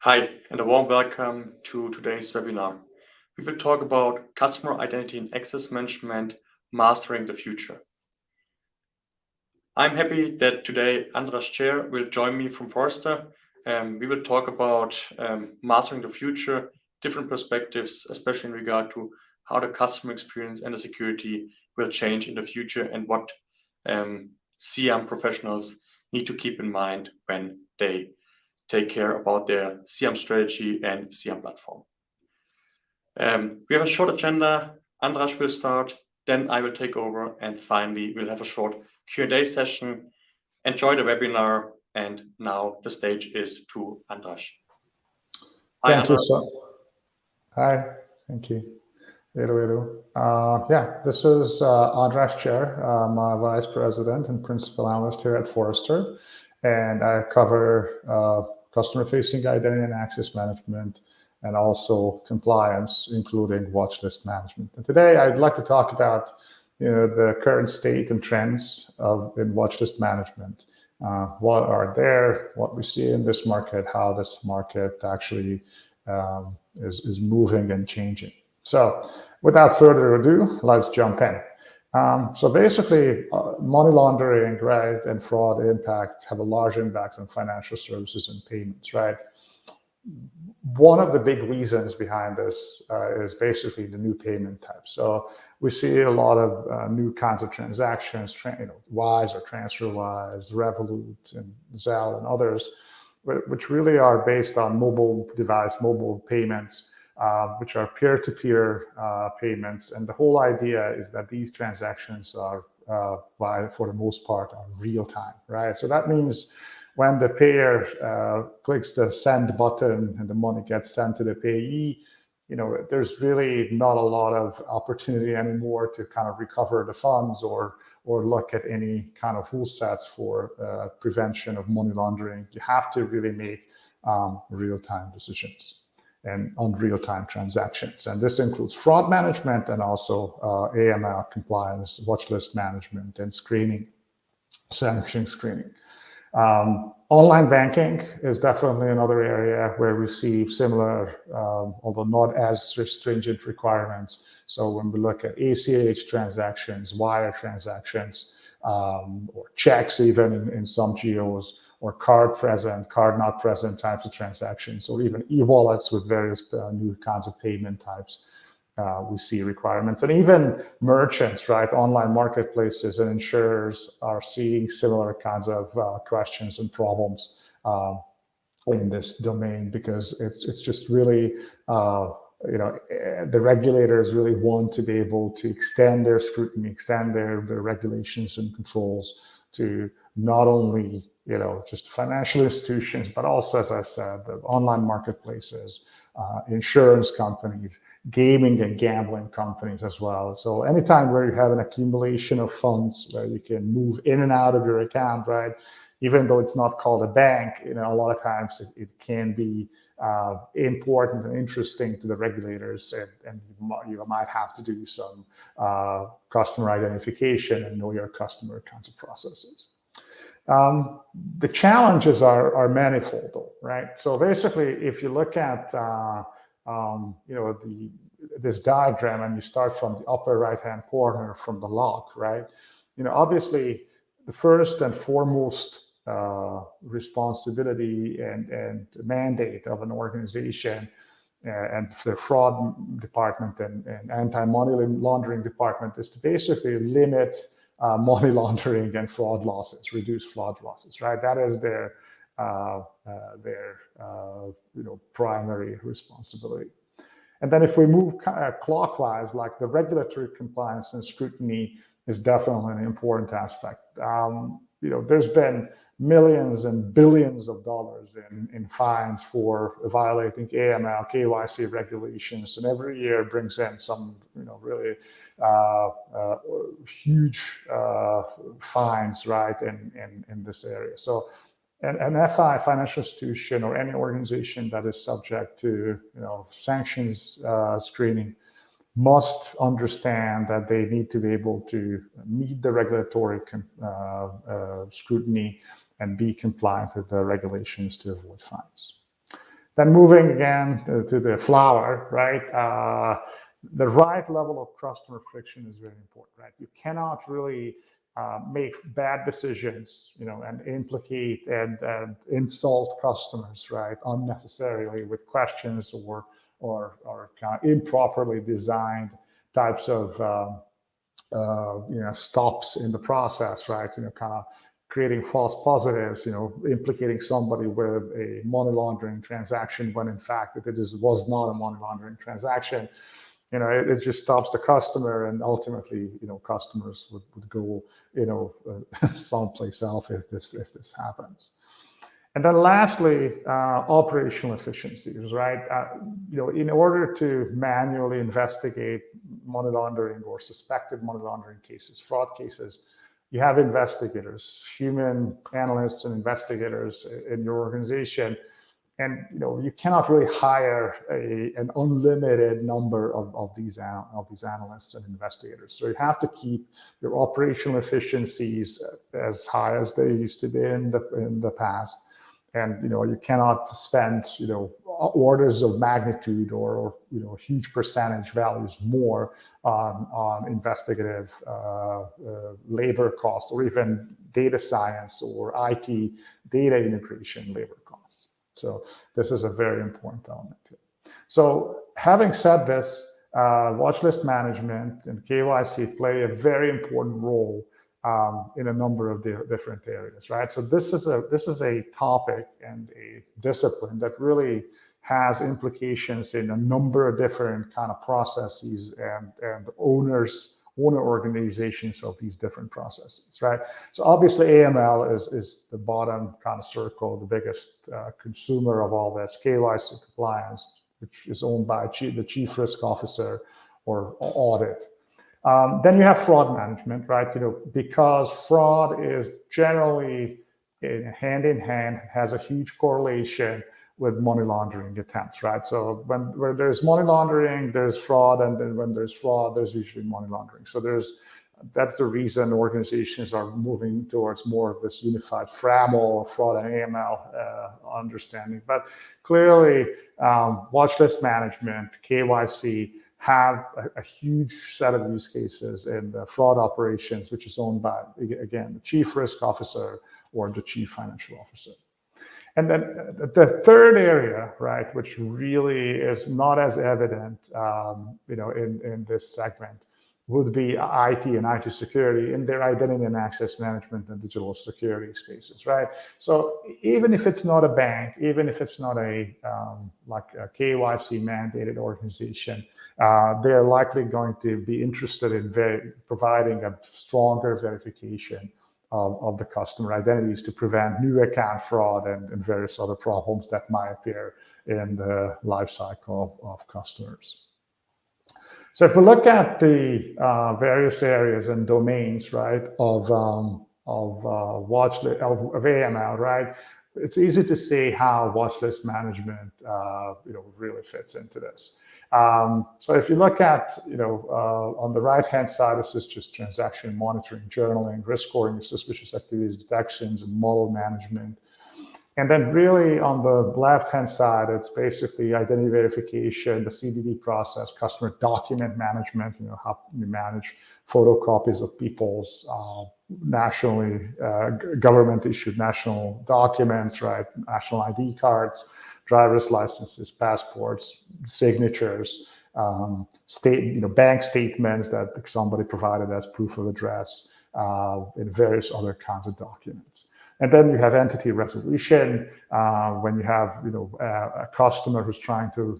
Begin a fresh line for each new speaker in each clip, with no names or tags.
Hi, and a warm welcome to today's webinar. We will talk about customer identity and access management, mastering the future. I'm happy that today Andras Cser will join me from Forrester. We will talk about mastering the future, different perspectives, especially in regard to how the customer experience and the security will change in the future and what CIAM professionals need to keep in mind when they take care about their CIAM strategy and CIAM platform. We have a short agenda. Andras will start, then I will take over, and finally we'll have a short Q&A session. Enjoy the webinar, and now the stage is to Andras.
Thank you, sir. Hi, thank you. This is Andras Cser. I'm a Vice President and Principal Analyst here at Forrester, and I cover customer-facing identity and access management and also compliance, including watchlist management. And today I'd like to talk about the current state and trends in watchlist management. What are there, what we see in this market, how this market actually is moving and changing. So without further ado, let's jump in. So basically, money laundering, right, and fraud impact have a large impact on financial services and payments, right? One of the big reasons behind this is basically the new payment types. So we see a lot of new kinds of transactions, Wise or TransferWise, Revolut, and Zelle, and others, which really are based on mobile device, mobile payments, which are peer-to-peer payments. And the whole idea is that these transactions are, for the most part, are real-time, right? So that means when the payer clicks the send button and the money gets sent to the payee, there's really not a lot of opportunity anymore to kind of recover the funds or look at any kind of rule sets for prevention of money laundering. You have to really make real-time decisions and on real-time transactions. And this includes fraud management and also AML compliance, watchlist management, and screening, sanction screening. Online banking is definitely another area where we see similar, although not as stringent requirements. So when we look at ACH transactions, wire transactions, or checks even in some geos, or card present, card not present types of transactions, or even e-wallets with various new kinds of payment types, we see requirements. And even merchants, right, online marketplaces and insurers are seeing similar kinds of questions and problems in this domain, because it's just really, the regulators really want to be able to extend their scrutiny, extend their regulations and controls to not only just financial institutions, but also, as I said, the online marketplaces, insurance companies, gaming and gambling companies as well. So anytime where you have an accumulation of funds where you can move in and out of your account, right, even though it's not called a bank, a lot of times it can be important and interesting to the regulators, and you might have to do some customer identification and know your customer kinds of processes. The challenges are manifold, though, right? So basically, if you look at this diagram and you start from the upper right-hand corner from the log, right? Obviously, the first and foremost responsibility and mandate of an organization and the fraud department and anti-money laundering department is to basically limit money laundering and fraud losses, reduce fraud losses, right? That is their primary responsibility. And then if we move clockwise, like the regulatory compliance and scrutiny is definitely an important aspect. There's been millions and billions of dollars in fines for violating AML, KYC regulations, and every year brings in some, really huge fines, right, in this area. So an FI, financial institution, or any organization that is subject to, sanctions screening must understand that they need to be able to meet the regulatory scrutiny and be compliant with the regulations to avoid fines. Then moving again to the flower, right? The right level of customer friction is very important, right? You cannot really make bad decisions, and implicate and insult customers, right, unnecessarily with questions or kind of improperly designed types of stops in the process, right? Kind of creating false positives, implicating somebody with a money laundering transaction when in fact it was not a money laundering transaction. It just stops the customer, and ultimately, customers would go, someplace else if this happens. And then lastly, operational efficiencies, right? In order to manually investigate money laundering or suspected money laundering cases, fraud cases, you have investigators, human analysts and investigators in your organization. And you cannot really hire an unlimited number of these analysts and investigators. So you have to keep your operational efficiencies as high as they used to be in the past. And you cannot spend orders of magnitude or huge percentage values more on investigative labor costs, or even data science or IT data integration labor costs. So this is a very important element here. So having said this, watch list management and KYC play a very important role in a number of different areas, right? So this is a topic and a discipline that really has implications in a number of different kind of processes and owner organizations of these different processes, right? So obviously AML is the bottom kind of circle, the biggest consumer of all this. KYC compliance, which is owned by the chief risk officer or audit. Then you have fraud management, right? Because fraud is generally hand in hand, has a huge correlation with money laundering attempts, right? So where there's money laundering, there's fraud, and then when there's fraud, there's usually money laundering. So that's the reason organizations are moving towards more of this unified FRAML, fraud and AML understanding. But clearly, watch list management, KYC, have a huge set of use cases in the fraud operations, which is owned by, again, the chief risk officer or the chief financial officer. And then the third area, right, which really is not as evident, in this segment, would be IT and IT security in their identity and access management and digital security spaces, right? So even if it's not a bank, even if it's not a KYC mandated organization, they're likely going to be interested in providing a stronger verification of the customer identities to prevent new account fraud and various other problems that might appear in the life cycle of customers. So if we look at the various areas and domains, right, of AML, right, it's easy to see how watch list management, really fits into this. So if you look at, on the right-hand side, this is just transaction monitoring, journaling, risk scoring, suspicious activities detections, and model management. And then really on the left-hand side, it's basically identity verification, the CDD process, customer document management, how you manage photocopies of people's nationally government-issued national documents, right? National ID cards, driver's licenses, passports, signatures, bank statements that somebody provided as proof of address, and various other kinds of documents. And then you have entity resolution when you have a customer who's trying to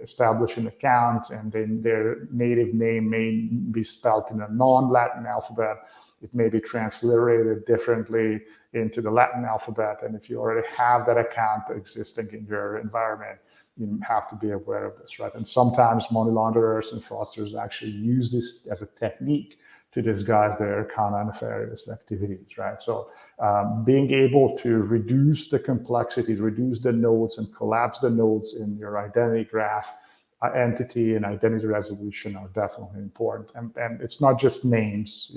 establish an account, and then their native name may be spelled in a non-Latin alphabet. It may be transliterated differently into the Latin alphabet. And if you already have that account existing in your environment, you have to be aware of this, right? And sometimes money launderers and fraudsters actually use this as a technique to disguise their kind of nefarious activities, right? So being able to reduce the complexity, reduce the nodes, and collapse the nodes in your identity graph entity and identity resolution are definitely important. And it's not just names,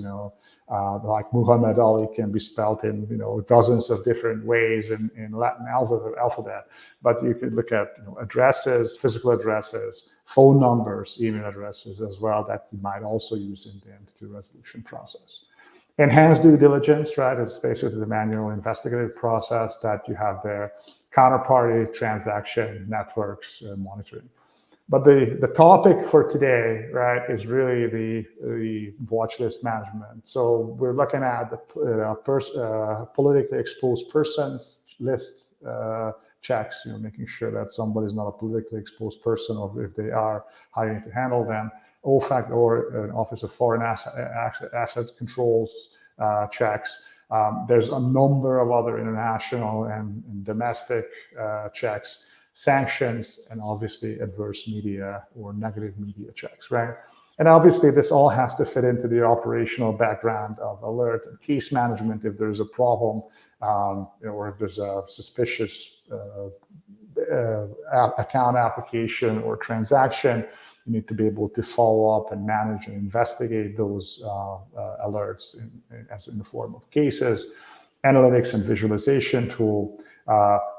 like Muhammad Ali can be spelled in, dozens of different ways in Latin alphabet, but you could look at addresses, physical addresses, phone numbers, email addresses as well that you might also use in the entity resolution process. Enhanced due diligence, right? It's basically the manual investigative process that you have there. Counterparty transaction networks monitoring. But the topic for today, right, is really the watch list management. So we're looking at the politically exposed persons list checks, making sure that somebody's not a politically exposed person, or if they are, how you need to handle them. OFAC, or an Office of Foreign Asset Controls checks. There's a number of other international and domestic checks, sanctions, and obviously adverse media or negative media checks, right? And obviously this all has to fit into the operational background of alert and case management if there's a problem, or if there's a suspicious account application or transaction. You need to be able to follow up and manage and investigate those alerts in the form of cases, analytics and visualization tool,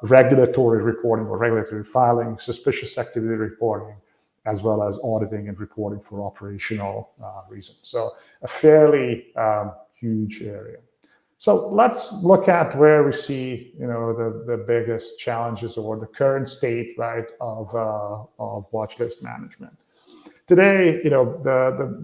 regulatory reporting or regulatory filing, suspicious activity reporting, as well as auditing and reporting for operational reasons. So a fairly huge area. So let's look at where we see, the biggest challenges or the current state, right, of watch list management. Today,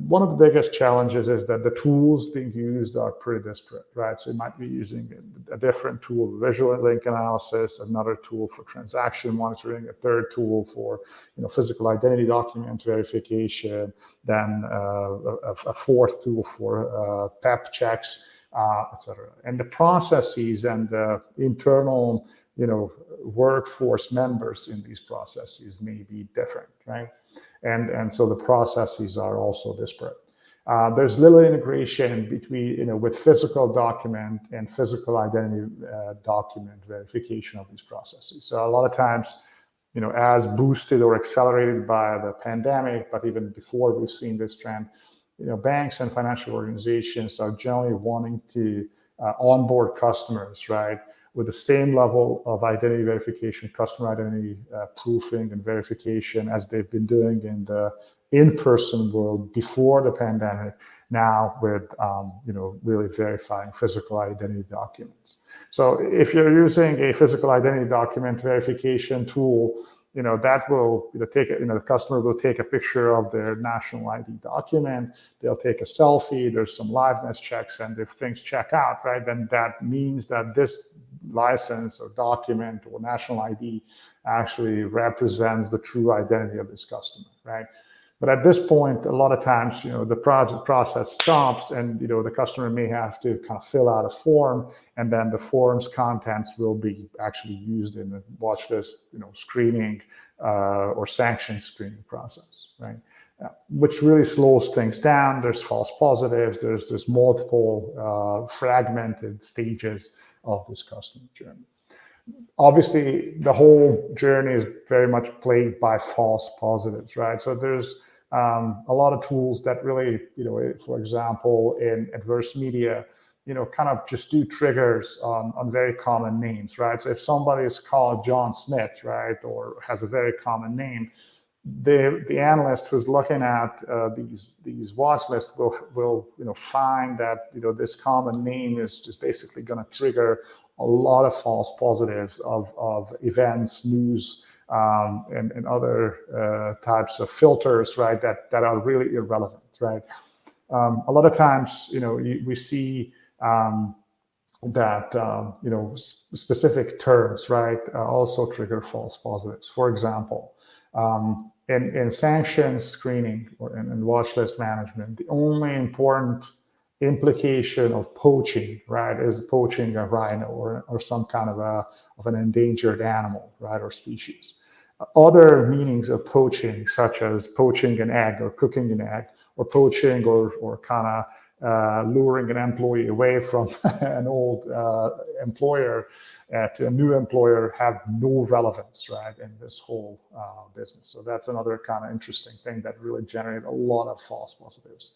one of the biggest challenges is that the tools being used are pretty disparate, right? So you might be using a different tool, visual link analysis, another tool for transaction monitoring, a third tool for physical identity document verification, then a fourth tool for PEP checks, etc. And the processes and the internal workforce members in these processes may be different, right? And so the processes are also disparate. There's little integration between, with physical document and physical identity document verification of these processes. So a lot of times, as boosted or accelerated by the pandemic, but even before we've seen this trend, banks and financial organizations are generally wanting to onboard customers, right, with the same level of identity verification, customer identity proofing and verification as they've been doing in the in-person world before the pandemic, now with really verifying physical identity documents. So if you're using a physical identity document verification tool, that will take it, the customer will take a picture of their national ID document, they'll take a selfie, there's some liveness checks, and if things check out, right, then that means that this license or document or national ID actually represents the true identity of this customer, right? But at this point, a lot of times, the process stops, and the customer may have to kind of fill out a form, and then the form's contents will be actually used in the watch list, screening or sanction screening process, right? Which really slows things down. There's false positives. There's multiple fragmented stages of this customer journey. Obviously, the whole journey is very much plagued by false positives, right? So there's a lot of tools that really, for example, in adverse media, kind of just do triggers on very common names, right? So if somebody is called John Smith, right, or has a very common name, the analyst who's looking at these watch lists will find that this common name is just basically going to trigger a lot of false positives of events, news, and other types of filters, right, that are really irrelevant, right? A lot of times, we see that specific terms, right, also trigger false positives. For example, in sanctions screening or in watch list management, the only important implication of poaching, right, is poaching a rhino or some kind of an endangered animal, right, or species. Other meanings of poaching, such as poaching an egg or cooking an egg, or poaching or kind of luring an employee away from an old employer, to a new employer have no relevance, right, in this whole business. So that's another kind of interesting thing that really generated a lot of false positives.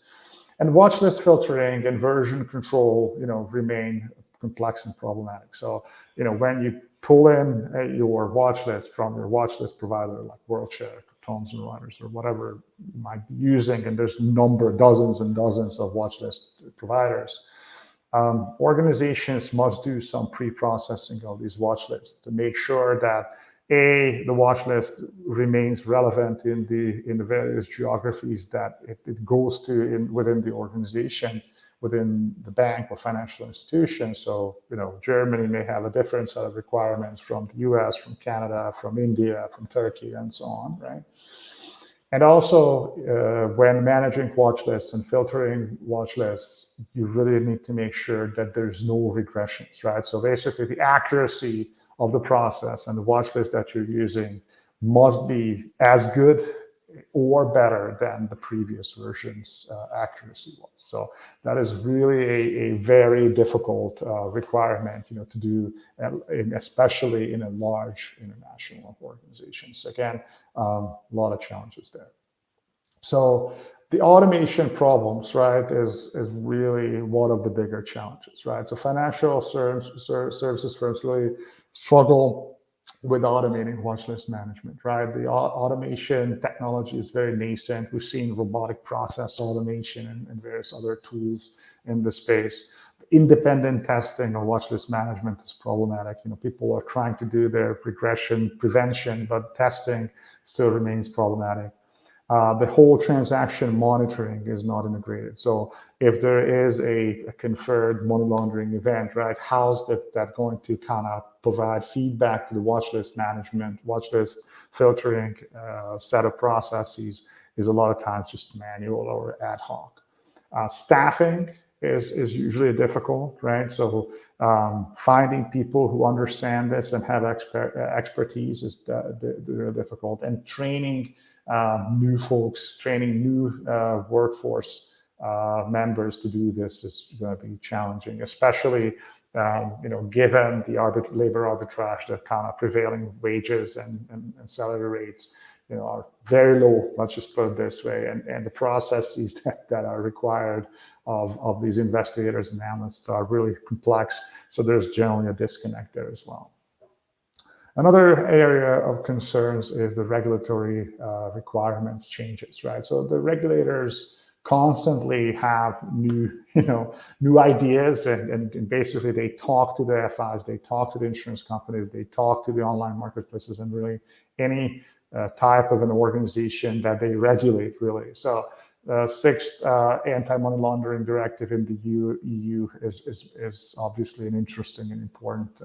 And watch list filtering and version control, remain complex and problematic. So, when you pull in your watch list from your watch list provider like WorldCheck, Thomson Reuters, or whatever you might be using, and there's dozens and dozens of watch list providers, organizations must do some pre-processing of these watch lists to make sure that the watch list remains relevant in the various geographies that it goes to within the organization, within the bank or financial institution. So, Germany may have a different set of requirements from the US, from Canada, from India, from Turkey, and so on, right? And also, when managing watch lists and filtering watch lists, you really need to make sure that there's no regressions, right? So basically, the accuracy of the process and the watch list that you're using must be as good or better than the previous version's accuracy was. So that is really a very difficult requirement, to do, especially in a large international organizations. Again, a lot of challenges there. So the automation problems, right, is really one of the bigger challenges, right? So financial services firms really struggle with automating watch list management, right? The automation technology is very nascent. We've seen robotic process automation and various other tools in the space. Independent testing of watch list management is problematic. People are trying to do their regression prevention, but testing still remains problematic. The whole transaction monitoring is not integrated. So if there is a conferred money laundering event, right, how's that going to kind of provide feedback to the watch list management, watch list filtering set of processes is a lot of times just manual or ad hoc. Staffing is usually difficult, right? So finding people who understand this and have expertise is difficult, and training new folks, training new workforce members to do this is going to be challenging, especially given the labor arbitrage, the kind of prevailing wages and salary rates are very low, let's just put it this way, and the processes that are required of these investigators and analysts are really complex, so there's generally a disconnect there as well. Another area of concerns is the regulatory requirements changes, right? So the regulators constantly have new ideas, and basically they talk to the FIs, they talk to the insurance companies, they talk to the online marketplaces, and really any type of an organization that they regulate, really. So the sixth anti-money laundering directive in the EU is obviously an interesting and important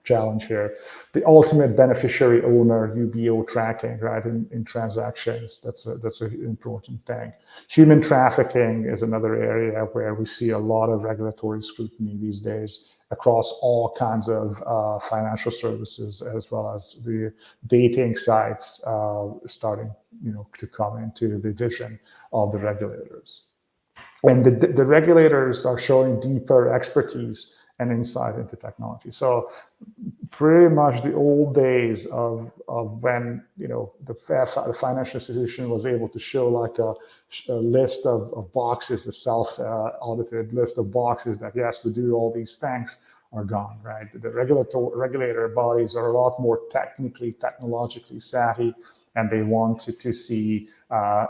challenge here. The ultimate beneficiary owner, UBO tracking, right, in transactions, that's an important thing. Human trafficking is another area where we see a lot of regulatory scrutiny these days across all kinds of financial services, as well as the dating sites starting to come into the vision of the regulators. And the regulators are showing deeper expertise and insight into technology. So pretty much the old days of when the financial institution was able to show like a list of boxes, a self-audited list of boxes that yes, we do all these things, are gone, right? The regulator bodies are a lot more technologically savvy, and they want to see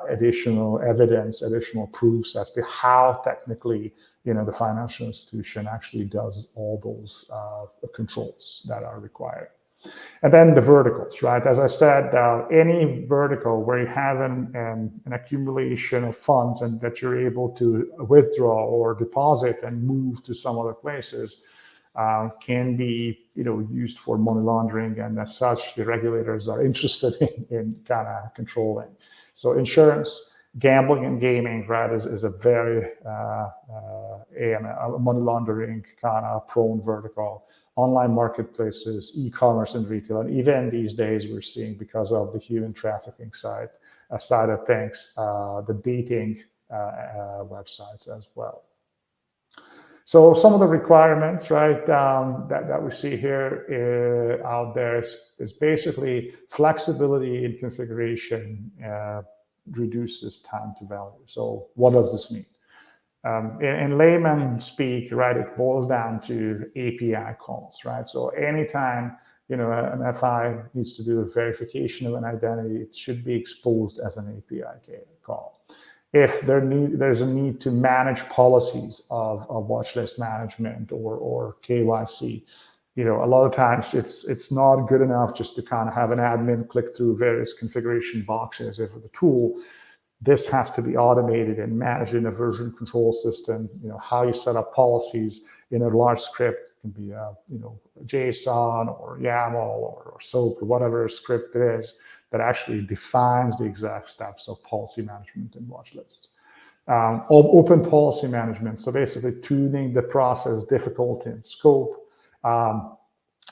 additional evidence, additional proofs as to how technically the financial institution actually does all those controls that are required. And then the verticals, right? As I said, any vertical where you have an accumulation of funds and that you're able to withdraw or deposit and move to some other places can be used for money laundering, and as such, the regulators are interested in kind of controlling. So insurance, gambling, and gaming, right, is a very money laundering kind of prone vertical. Online marketplaces, e-commerce and retail, and even these days we're seeing, because of the human trafficking side of things, the dating websites as well. So some of the requirements, right, that we see here out there is basically flexibility in configuration reduces time to value. So what does this mean? In layman speak, right, it boils down to API calls, right? So anytime an FI needs to do a verification of an identity, it should be exposed as an API call. If there's a need to manage policies of watch list management or KYC, a lot of times it's not good enough just to kind of have an admin click through various configuration boxes of the tool. This has to be automated and managed in a version control system. How you set up policies in a large script. It can be JSON or YAML or SOAP or whatever script it is that actually defines the exact steps of policy management in watch lists. Open policy management, so basically tuning the process difficulty and scope.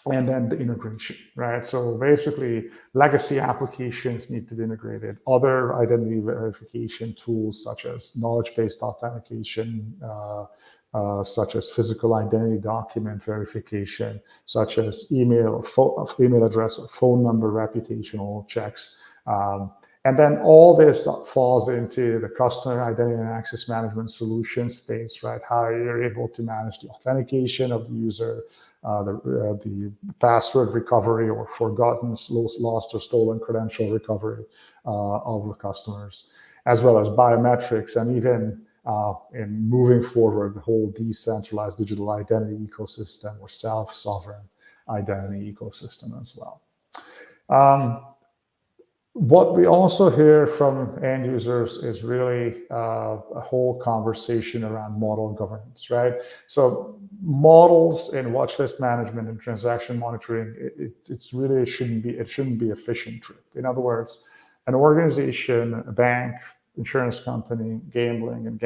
And then the integration, right? So basically, legacy applications need to be integrated. Other identity verification tools, such as knowledge-based authentication, such as physical identity document verification, such as email address or phone number reputational checks. And then all this falls into the customer identity and access management solution space, right? How you're able to manage the authentication of the user, the password recovery or forgotten, lost or stolen credential recovery of the customers, as well as biometrics, and even in moving forward, the whole decentralized digital identity ecosystem or self-sovereign identity ecosystem as well. What we also hear from end users is really a whole conversation around model governance, right? So models in watch list management and transaction monitoring, it shouldn't be a fishing trip. In other words, an organization, a bank, insurance company, gambling and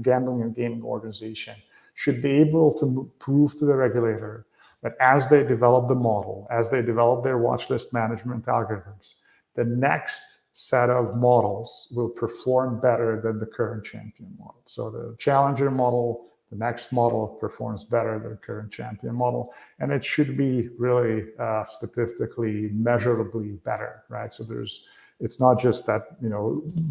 gaming organization should be able to prove to the regulator that as they develop the model, as they develop their watch list management algorithms, the next set of models will perform better than the current champion model. So the challenger model, the next model performs better than the current champion model, and it should be really statistically measurably better, right? So it's not just that,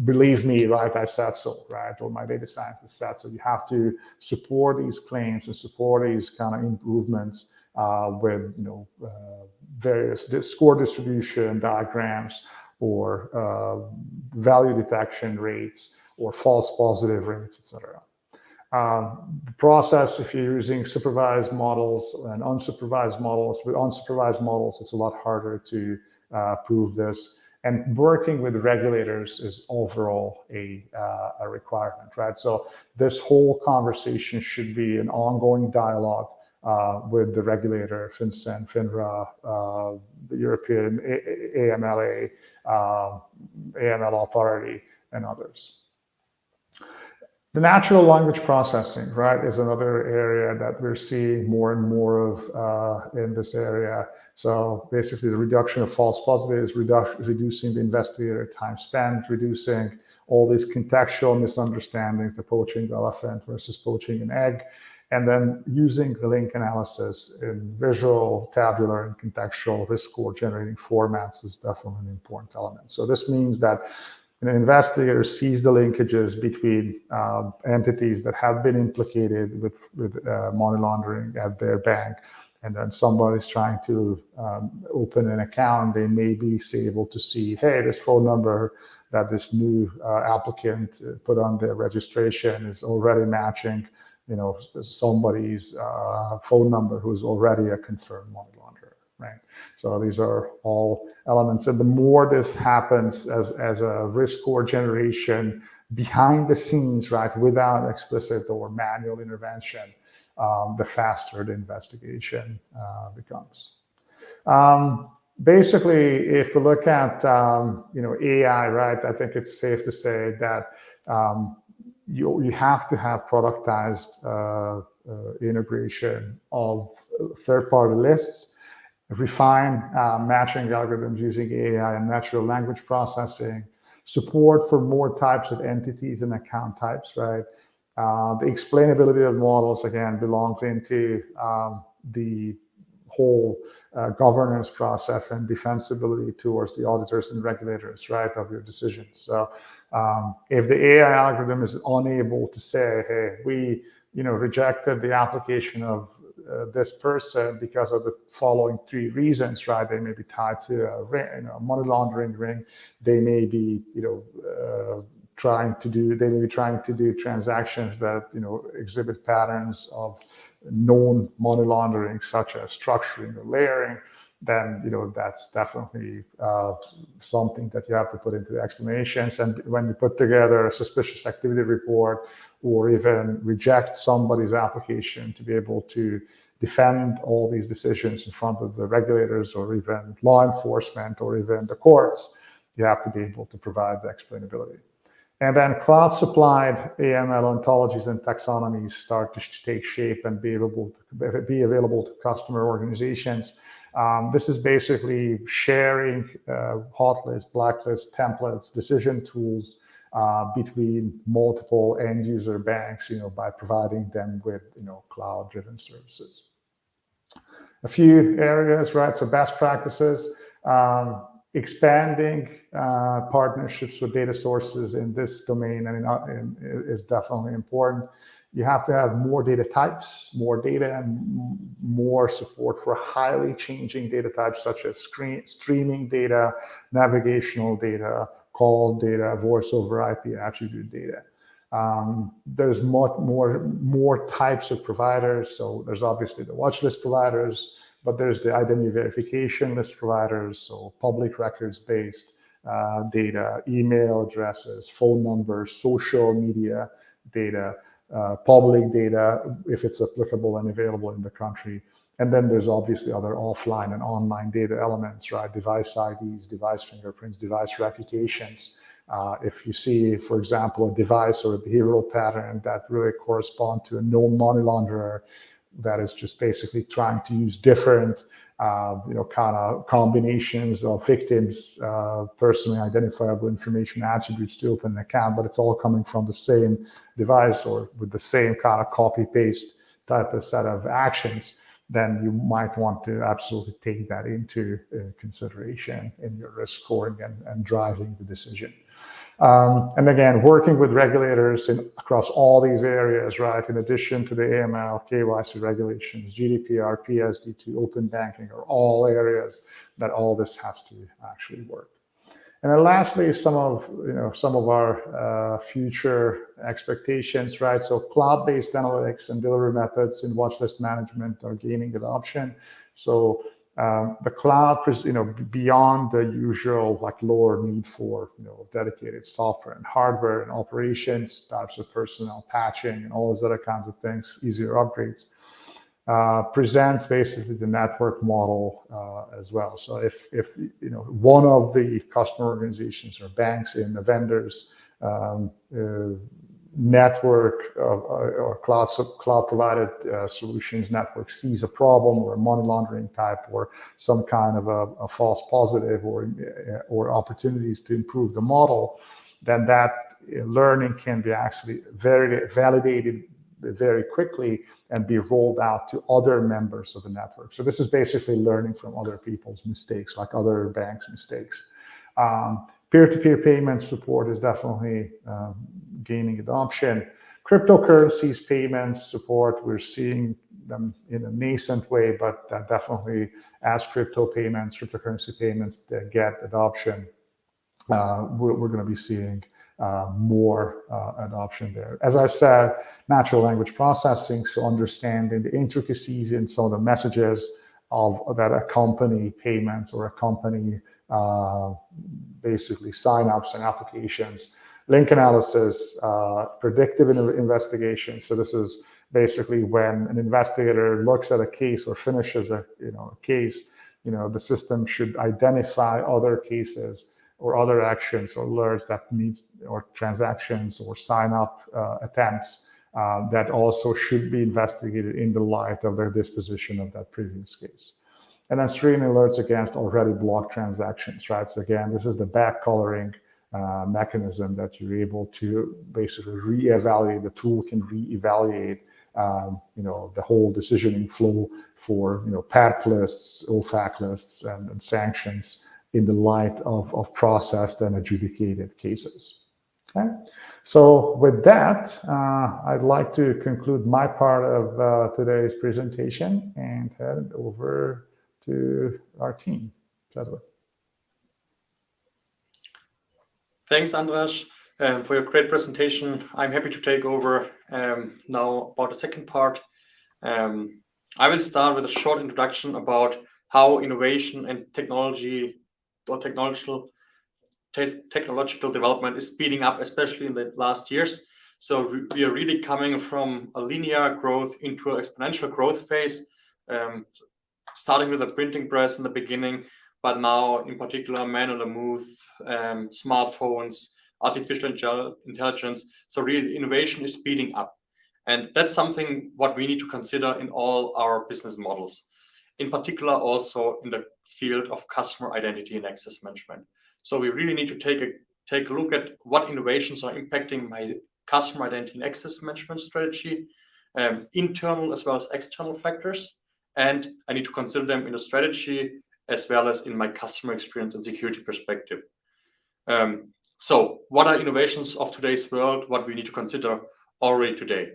believe me, right, I said so, right, or my data scientist said so. You have to support these claims and support these kind of improvements with various score distribution diagrams or value detection rates or false positive rates, etc. The process, if you're using supervised models and unsupervised models, with unsupervised models, it's a lot harder to prove this. And working with regulators is overall a requirement, right? So this whole conversation should be an ongoing dialogue with the regulator, FinCEN, FINRA, the European AMLA, AML Authority, and others. The natural language processing, right, is another area that we're seeing more and more of in this area. So basically the reduction of false positives, reducing the investigator time spent, reducing all these contextual misunderstandings, the poaching the elephant versus poaching an egg, and then using the link analysis in visual, tabular, and contextual risk score generating formats is definitely an important element. So this means that an investigator sees the linkages between entities that have been implicated with money laundering at their bank, and then somebody's trying to open an account. They may be able to see, hey, this phone number that this new applicant put on their registration is already matching, somebody's phone number who's already a confirmed money launderer, right? So these are all elements. And the more this happens as a risk score generation behind the scenes, right, without explicit or manual intervention, the faster the investigation becomes. Basically, if we look at AI, right, I think it's safe to say that you have to have productized integration of third-party lists, refine matching algorithms using AI and natural language processing, support for more types of entities and account types, right? The explainability of models, again, belongs into the whole governance process and defensibility towards the auditors and regulators, right, of your decisions. So if the AI algorithm is unable to say, hey, we rejected the application of this person because of the following 3 reasons, right? They may be tied to a ring, a money laundering ring. They may be, trying to do transactions that exhibit patterns of known money laundering, such as structuring or layering. Then that's definitely something that you have to put into the explanations. And when you put together a suspicious activity report, or even reject somebody's application, to be able to defend all these decisions in front of the regulators or even law enforcement or even the courts, you have to be able to provide the explainability. And then cloud-supplied AML ontologies and taxonomies start to take shape and be available to customer organizations. This is basically sharing hot lists, blacklists, templates, decision tools between multiple end user banks, by providing them with cloud-driven services. A few areas, right? So best practices. Expanding partnerships with data sources in this domain is definitely important. You have to have more data types, more data, and more support for highly changing data types, such as streaming data, navigational data, call data, voice over IP attribute data. There's more types of providers. So there's obviously the watch list providers, but there's the identity verification list providers, so public records-based data, email addresses, phone numbers, social media data, public data, if it's applicable and available in the country. And then there's obviously other offline and online data elements, right? Device IDs, device fingerprints, device reputations. If you see, for example, a device or a behavioral pattern that really correspond to a known money launderer, that is just basically trying to use different, kind of combinations of victims' personally identifiable information attributes to open an account, but it's all coming from the same device or with the same kind of copy-paste type of set of actions, then you might want to absolutely take that into consideration in your risk scoring and driving the decision. And again, working with regulators across all these areas, right? In addition to the AML, KYC regulations, GDPR, PSD2, open banking, are all areas that all this has to actually work. And then lastly, some of our future expectations, right? So cloud-based analytics and delivery methods in watchlist management are gaining adoption. So the cloud, beyond the usual lower need for dedicated software and hardware and operations, types of personnel, patching, and all those other kinds of things, easier upgrades, presents basically the network model as well. So if one of the customer organizations or banks in the vendors network or cloud provided solutions network sees a problem or a money laundering type or some kind of a false positive or opportunities to improve the model, then that learning can be actually very validated very quickly and be rolled out to other members of the network. So this is basically learning from other people's mistakes, like other banks' mistakes. Peer-to-peer payment support is definitely gaining adoption. Cryptocurrencies payments support, we're seeing them in a nascent way, but definitely as cryptocurrency payments get adoption, we're going to be seeing more adoption there. As I've said, natural language processing, so understanding the intricacies in some of the messages that accompany payments or accompany basically signups and applications. Link analysis, predictive investigation. So this is basically when an investigator looks at a case or finishes a case, the system should identify other cases or other actions or alerts that needs, or transactions or sign up attempts that also should be investigated in the light of their disposition of that previous case. And then screen alerts against already blocked transactions, right? So again, this is the back coloring mechanism that you're able to basically reevaluate. The tool can reevaluate the whole decisioning flow for PAT lists, OFAC lists, and sanctions in the light of processed and adjudicated cases. Okay, so with that, I'd like to conclude my part of today's presentation and head over to our team. Sadrick.
Thanks, Andras, for your great presentation. I'm happy to take over now about the second part. I will start with a short introduction about how innovation and technology or technological development is speeding up, especially in the last years. So we are really coming from a linear growth into an exponential growth phase, starting with a printing press in the beginning, but now in particular man on the move, smartphones, artificial intelligence. So really the innovation is speeding up. And that's something what we need to consider in all our business models, in particular also in the field of customer identity and access management. So we really need to take a look at what innovations are impacting my customer identity and access management strategy, internal as well as external factors. And I need to consider them in a strategy as well as in my customer experience and security perspective. So what are innovations of today's world, what we need to consider already today?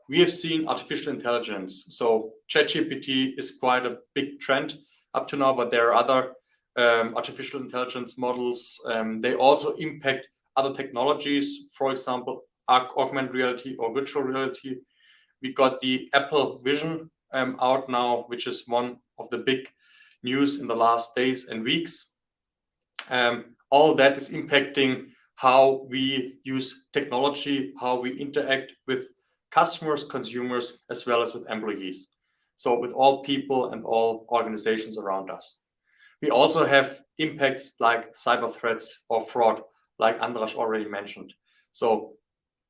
We have seen artificial intelligence. So ChatGPT is quite a big trend up to now, but there are other artificial intelligence models. They also impact other technologies, for example, augmented reality or virtual reality. We got the Apple Vision out now, which is one of the big news in the last days and weeks. All that is impacting how we use technology, how we interact with customers, consumers, as well as with employees. So with all people and all organizations around us. We also have impacts like cyber threats or fraud, like Andras already mentioned. So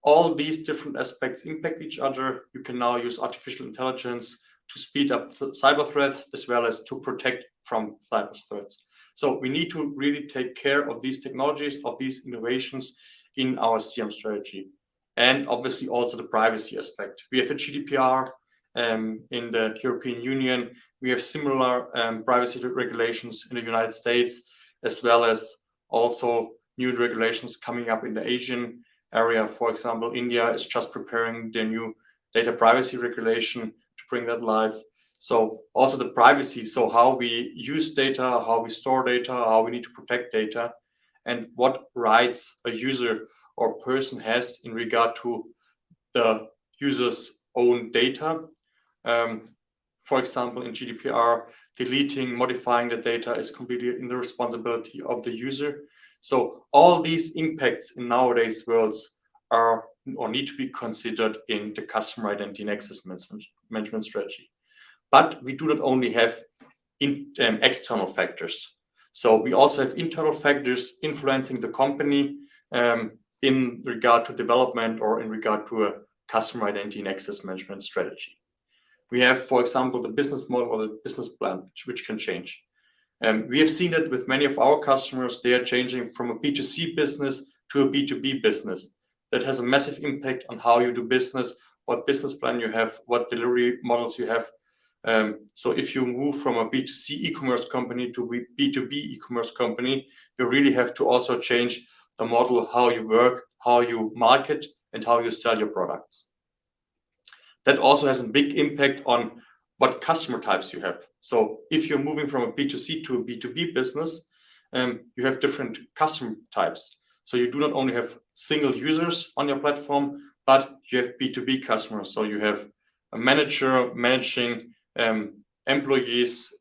all these different aspects impact each other. You can now use artificial intelligence to speed up cyber threats as well as to protect from cyber threats. So we need to really take care of these technologies, of these innovations in our CIAM strategy. And obviously also the privacy aspect. We have the GDPR in the European Union. We have similar privacy regulations in the United States, as well as also new regulations coming up in the Asian area. For example, India is just preparing their new data privacy regulation to bring that live. So also the privacy, so how we use data, how we store data, how we need to protect data, and what rights a user or person has in regard to the user's own data. For example, in GDPR, deleting, modifying the data is completely in the responsibility of the user. So all these impacts in nowadays worlds are or need to be considered in the customer identity and access management strategy. But we do not only have external factors. So we also have internal factors influencing the company in regard to development or in regard to a customer identity and access management strategy. We have, for example, the business model or the business plan, which can change. We have seen it with many of our customers. They are changing from a B2C business to a B2B business. That has a massive impact on how you do business, what business plan you have, what delivery models you have. So if you move from a B2C e-commerce company to a B2B e-commerce company, you really have to also change the model, how you work, how you market, and how you sell your products. That also has a big impact on what customer types you have. So if you're moving from a B2C to a B2B business, you have different customer types. So you do not only have single users on your platform, but you have B2B customers. So you have a manager managing employees,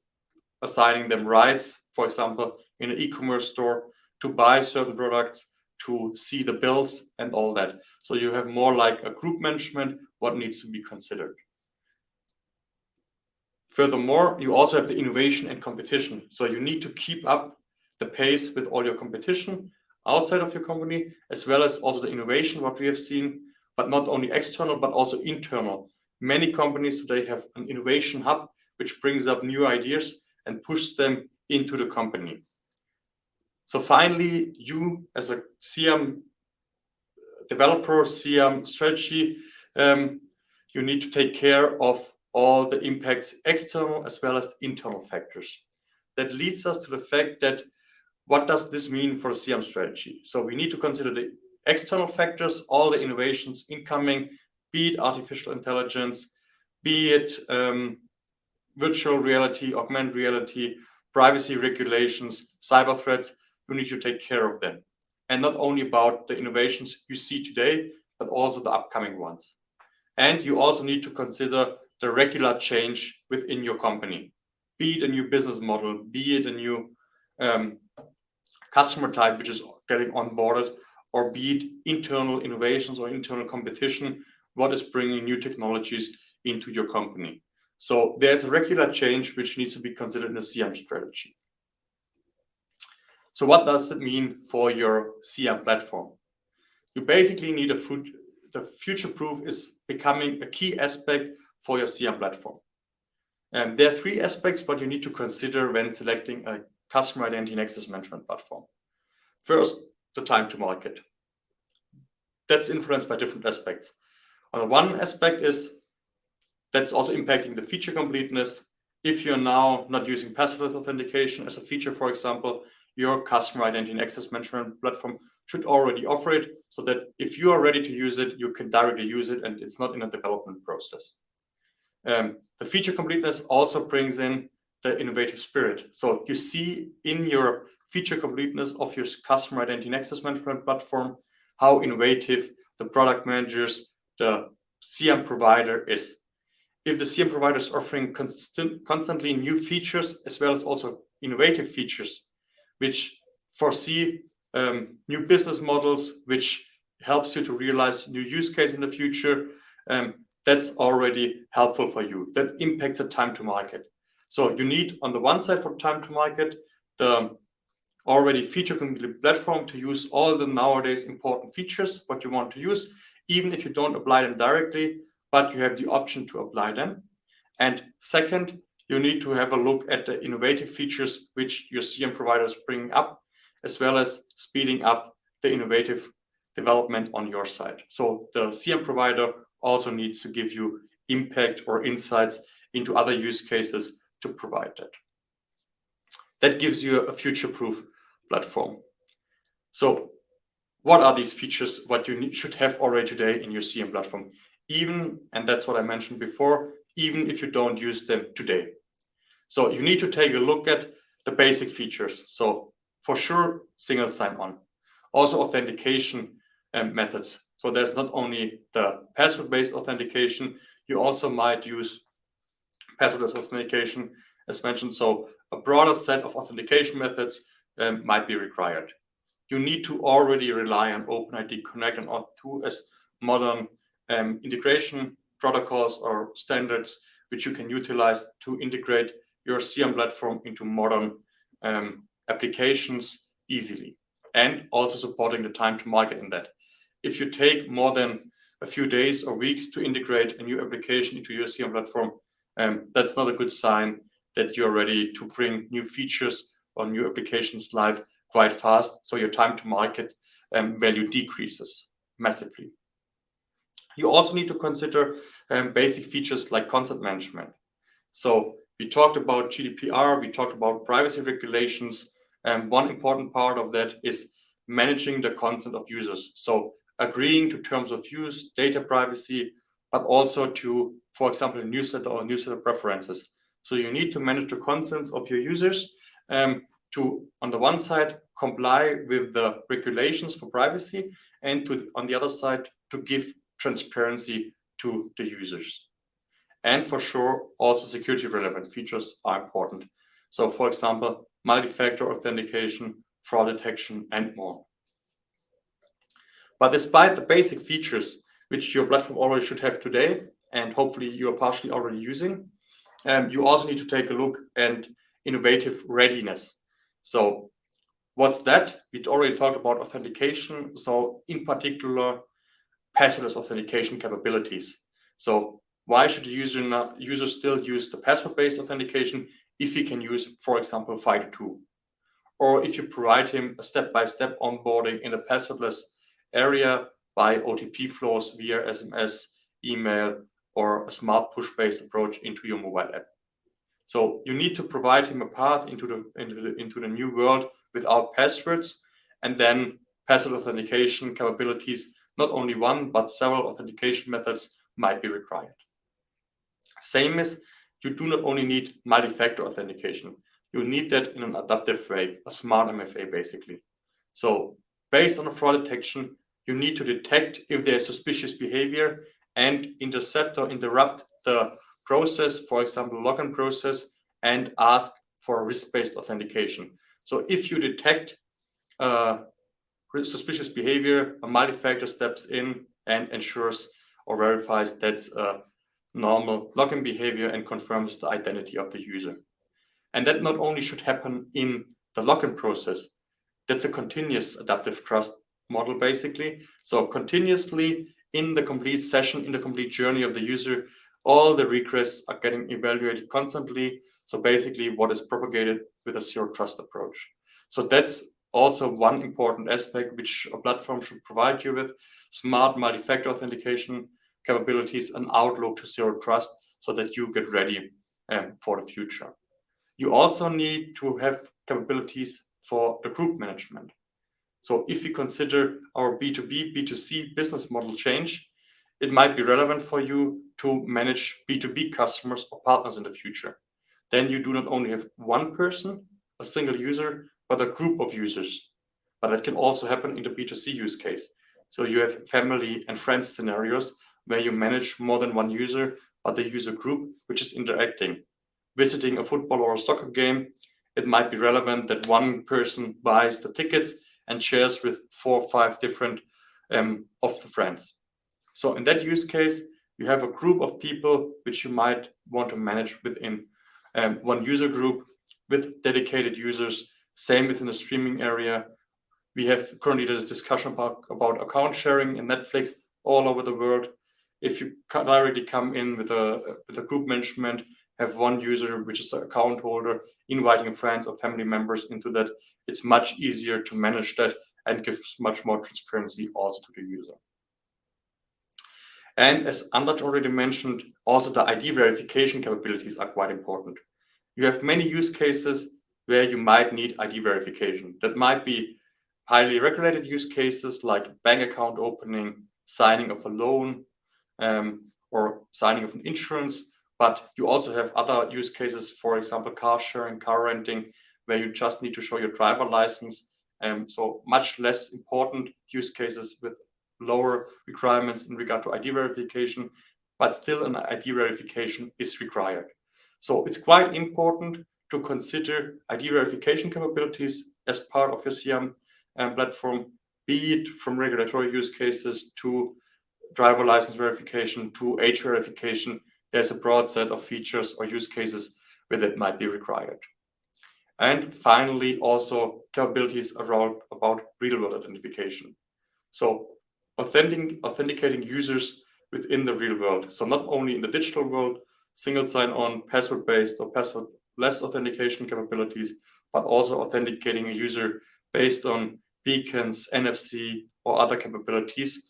assigning them rights, for example, in an e-commerce store to buy certain products, to see the bills and all that. So you have more like a group management, what needs to be considered. Furthermore, you also have the innovation and competition. So you need to keep up the pace with all your competition outside of your company, as well as also the innovation, what we have seen, but not only external, but also internal. Many companies today have an innovation hub, which brings up new ideas and pushes them into the company. So finally, you as a CIAM developer, CIAM strategy, you need to take care of all the impacts, external as well as internal factors. That leads us to the fact that what does this mean for a CIAM strategy? So we need to consider the external factors, all the innovations incoming, be it artificial intelligence, be it virtual reality, augmented reality, privacy regulations, cyber threats. You need to take care of them. And not only about the innovations you see today, but also the upcoming ones. And you also need to consider the regular change within your company, be it a new business model, be it a new customer type which is getting onboarded, or be it internal innovations or internal competition, what is bringing new technologies into your company. So there's a regular change which needs to be considered in a CIAM strategy. So what does it mean for your CIAM platform? You basically need the future-proof is becoming a key aspect for your CIAM platform. And there are three aspects what you need to consider when selecting a customer identity and access management platform. First, the time to market. That's influenced by different aspects. On the one aspect is that's also impacting the feature completeness. If you're now not using password authentication as a feature, for example, your customer identity and access management platform should already offer it, so that if you are ready to use it, you can directly use it and it's not in a development process. The feature completeness also brings in the innovative spirit. So you see in your feature completeness of your customer identity and access management platform how innovative the product managers, the CIAM provider is. If the CIAM provider is offering constantly new features as well as also innovative features, which foresee new business models, which helps you to realize new use case in the future, that's already helpful for you. That impacts the time to market. So you need, on the one side, for time to market, the already feature complete platform to use all the nowadays important features, what you want to use, even if you don't apply them directly, but you have the option to apply them. And second, you need to have a look at the innovative features which your CIAM provider is bringing up, as well as speeding up the innovative development on your side. So the CIAM provider also needs to give you impact or insights into other use cases to provide that. That gives you a future-proof platform. So what are these features, what you should have already today in your CIAM platform? Even, and that's what I mentioned before, even if you don't use them today. So you need to take a look at the basic features. So for sure, single sign-on. Also authentication methods. So there's not only the password-based authentication, you also might use password-based authentication, as mentioned. So a broader set of authentication methods might be required. You need to already rely on OpenID Connect and Auth2 as modern integration protocols or standards which you can utilize to integrate your CIAM platform into modern applications easily, and also supporting the time to market in that. If you take more than a few days or weeks to integrate a new application into your CIAM platform, that's not a good sign that you're ready to bring new features or new applications live quite fast. So your time to market value decreases massively. You also need to consider basic features like consent management. So we talked about GDPR, we talked about privacy regulations, and one important part of that is managing the consent of users. So agreeing to terms of use, data privacy, but also to, for example, newsletter or newsletter preferences. So you need to manage the consents of your users to, on the one side, comply with the regulations for privacy, and to, on the other side, to give transparency to the users. And for sure, also security relevant features are important. So for example, multi-factor authentication, fraud detection, and more. But despite the basic features, which your platform already should have today, and hopefully you are partially already using, you also need to take a look at innovative readiness. So what's that? We'd already talked about authentication. So in particular, passwordless authentication capabilities. So why should the user still use the password-based authentication if he can use, for example, FIDO2? or if you provide him a step-by-step onboarding in a passwordless area by OTP flows via SMS, email, or a smart push-based approach into your mobile app. So you need to provide him a path into the new world without passwords, and then password authentication capabilities, not only one, but several authentication methods might be required. Same as you do not only need multi-factor authentication, you need that in an adaptive way, a smart MFA basically. So based on a fraud detection, you need to detect if there's suspicious behavior and intercept or interrupt the process, for example, login process, and ask for risk-based authentication. So if you detect suspicious behavior, a multi-factor steps in and ensures or verifies that's a normal login behavior and confirms the identity of the user. And that not only should happen in the login process, that's a continuous adaptive trust model basically. So continuously in the complete session, in the complete journey of the user, all the requests are getting evaluated constantly. So basically what is propagated with a zero trust approach. So that's also one important aspect which a platform should provide you with: smart multi-factor authentication capabilities, and outlook to zero trust, so that you get ready for the future. You also need to have capabilities for the group management. So if you consider our B2B, B2C business model change, it might be relevant for you to manage B2B customers or partners in the future. Then you do not only have one person, a single user, but a group of users. But that can also happen in the B2C use case. So you have family and friends scenarios where you manage more than one user, but the user group which is interacting. Visiting a football or a soccer game, it might be relevant that one person buys the tickets and shares with 4 or 5 different of the friends. So in that use case, you have a group of people which you might want to manage within one user group with dedicated users. Same within the streaming area. We have currently this discussion about account sharing in Netflix all over the world. If you directly come in with a group management, have one user which is the account holder, inviting friends or family members into that, it's much easier to manage that and gives much more transparency also to the user. And as Andras already mentioned, also the ID verification capabilities are quite important. You have many use cases where you might need ID verification. That might be highly regulated use cases like bank account opening, signing of a loan, or signing of an insurance. But you also have other use cases, for example, car sharing, car renting, where you just need to show your driver license. So much less important use cases with lower requirements in regard to ID verification, but still an ID verification is required. So it's quite important to consider ID verification capabilities as part of your CIAM platform, be it from regulatory use cases to driver license verification to age verification. There's a broad set of features or use cases where that might be required. And finally, also capabilities around about real-world identification. So authenticating users within the real world. So not only in the digital world, single sign-on, password-based or password-less authentication capabilities, but also authenticating a user based on beacons, NFC, or other capabilities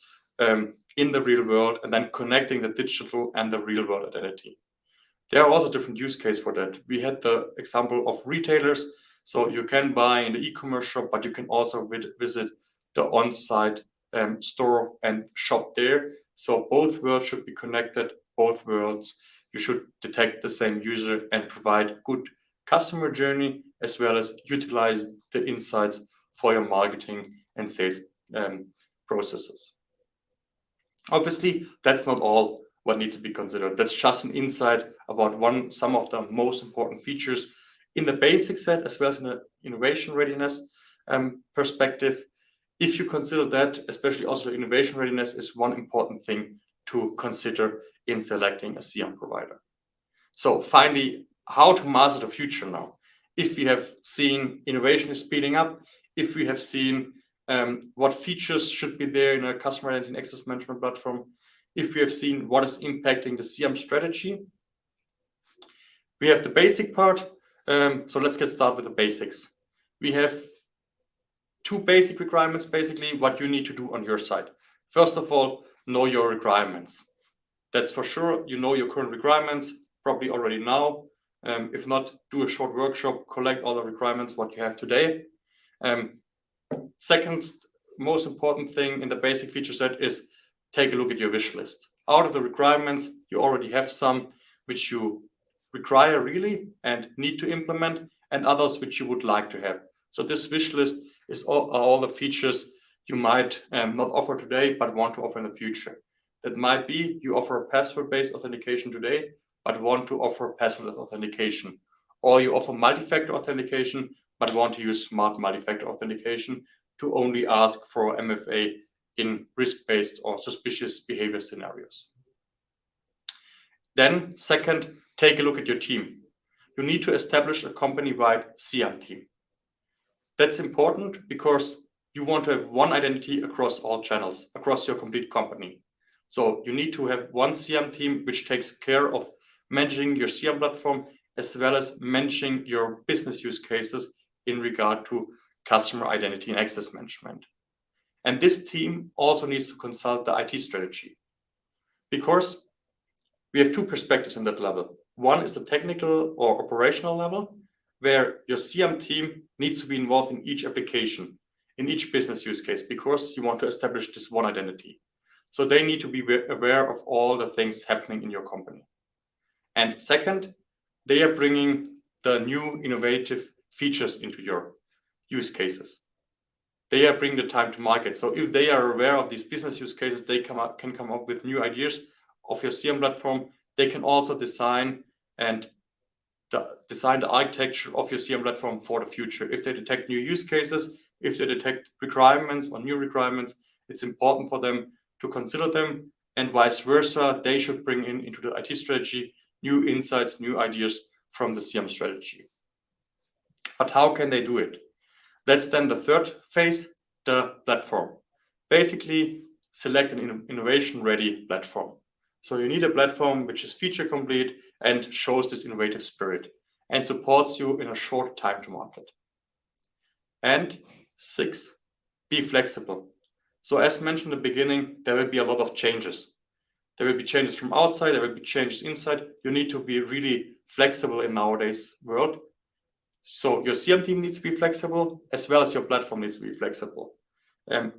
in the real world, and then connecting the digital and the real world identity. There are also different use cases for that. We had the example of retailers. So you can buy in the e-commerce shop, but you can also visit the on-site store and shop there. So both worlds should be connected, both worlds. You should detect the same user and provide good customer journey, as well as utilize the insights for your marketing and sales processes. Obviously, that's not all what needs to be considered. That's just an insight about some of the most important features in the basic set, as well as in the innovation readiness perspective. If you consider that, especially also innovation readiness is one important thing to consider in selecting a CIAM provider. So finally, how to master the future now. If we have seen innovation is speeding up, if we have seen what features should be there in a customer identity and access management platform, if we have seen what is impacting the CIAM strategy, we have the basic part. So let's get started with the basics. we have two basic requirements, basically, what you need to do on your side. First of all, know your requirements. That's for sure. You know your current requirements, probably already now. If not, do a short workshop, collect all the requirements, what you have today. Second most important thing in the basic feature set is take a look at your wish list. Out of the requirements, you already have some which you require really and need to implement, and others which you would like to have. So this wish list is all the features you might not offer today, but want to offer in the future. That might be you offer a password-based authentication today, but want to offer passwordless authentication. Or you offer multi-factor authentication, but want to use smart multi-factor authentication to only ask for MFA in risk-based or suspicious behavior scenarios. Then second, take a look at your team. You need to establish a company-wide CIAM team. That's important because you want to have one identity across all channels, across your complete company. So you need to have one CIAM team which takes care of managing your CIAM platform as well as managing your business use cases in regard to customer identity and access management. And this team also needs to consult the IT strategy because we have two perspectives in that level. One is the technical or operational level, where your CIAM team needs to be involved in each application, in each business use case, because you want to establish this one identity. So they need to be aware of all the things happening in your company. And second, they are bringing the new innovative features into your use cases. They are bringing the time to market. So if they are aware of these business use cases, they can come up with new ideas of your CIAM platform. They can also design the architecture of your CIAM platform for the future. If they detect new use cases, if they detect requirements or new requirements, it's important for them to consider them, and vice versa. They should bring into the IT strategy new insights, new ideas from the CIAM strategy. But how can they do it? That's then the third phase, the platform. Basically, select an innovation-ready platform. So you need a platform which is feature complete and shows this innovative spirit and supports you in a short time to market. And 6, be flexible. So as mentioned in the beginning, there will be a lot of changes. There will be changes from outside, there will be changes inside. You need to be really flexible in nowadays world. So your CIAM team needs to be flexible, as well as your platform needs to be flexible.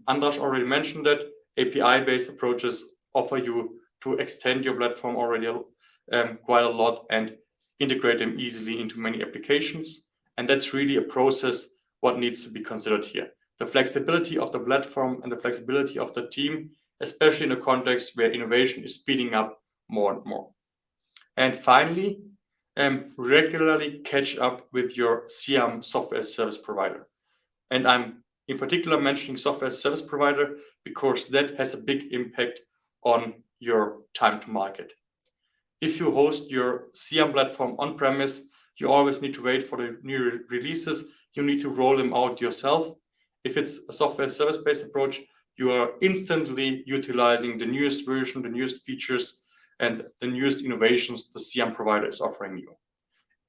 Andras already mentioned that API-based approaches offer you to extend your platform already quite a lot and integrate them easily into many applications. And that's really a process what needs to be considered here. The flexibility of the platform and the flexibility of the team, especially in a context where innovation is speeding up more and more. And finally, regularly catch up with your CIAM software as service provider. And I'm in particular mentioning software as service provider because that has a big impact on your time to market. If you host your CIAM platform on-premise, you always need to wait for the new releases. You need to roll them out yourself. If it's a software service-based approach, you are instantly utilizing the newest version, the newest features, and the newest innovations the CIAM provider is offering you.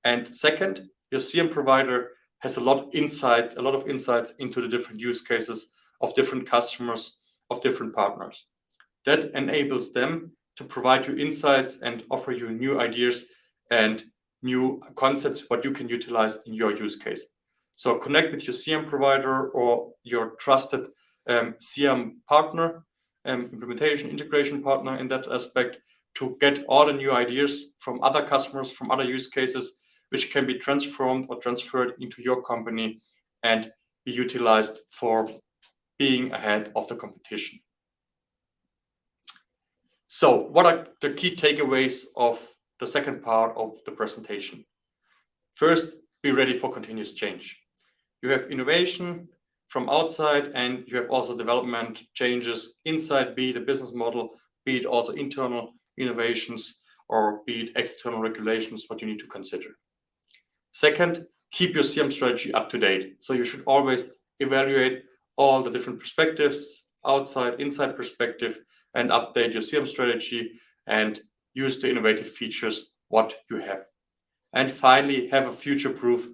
And second, your CIAM provider has a lot of insights into the different use cases of different customers, of different partners. That enables them to provide you insights and offer you new ideas and new concepts what you can utilize in your use case. So connect with your CIAM provider or your trusted CIAM partner, implementation integration partner in that aspect, to get all the new ideas from other customers, from other use cases, which can be transformed or transferred into your company and be utilized for being ahead of the competition. So what are the key takeaways of the second part of the presentation? First, be ready for continuous change. You have innovation from outside and you have also development changes inside, be it a business model, be it also internal innovations, or be it external regulations, what you need to consider. Second, keep your CIAM strategy up to date. So you should always evaluate all the different perspectives, outside, inside perspective, and update your CIAM strategy and use the innovative features what you have. And finally, have a future-proof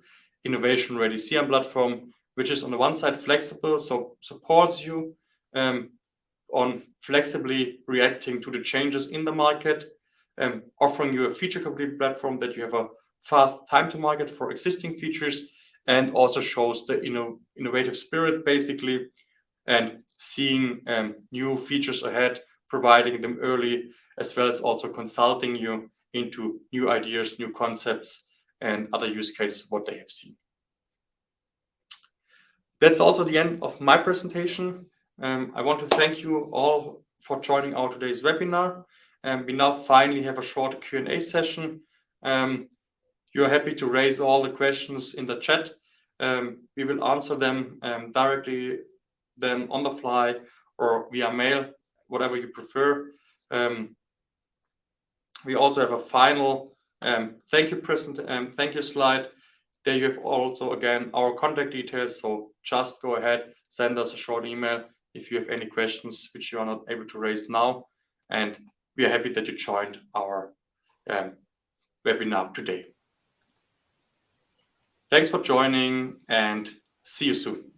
innovation-ready CIAM platform, which is on the one side flexible, so supports you on flexibly reacting to the changes in the market, offering you a feature-complete platform that you have a fast time to market for existing features, and also shows the innovative spirit basically, and seeing new features ahead, providing them early, as well as also consulting you into new ideas, new concepts, and other use cases, what they have seen. That's also the end of my presentation. I want to thank you all for joining our today's webinar. We now finally have a short Q&A session. You're happy to raise all the questions in the chat. We will answer them directly then on the fly or via mail, whatever you prefer. We also have a final thank you slide. There you have also, again, our contact details. So just go ahead, send us a short email if you have any questions which you are not able to raise now. And we are happy that you joined our webinar today. Thanks for joining and see you soon.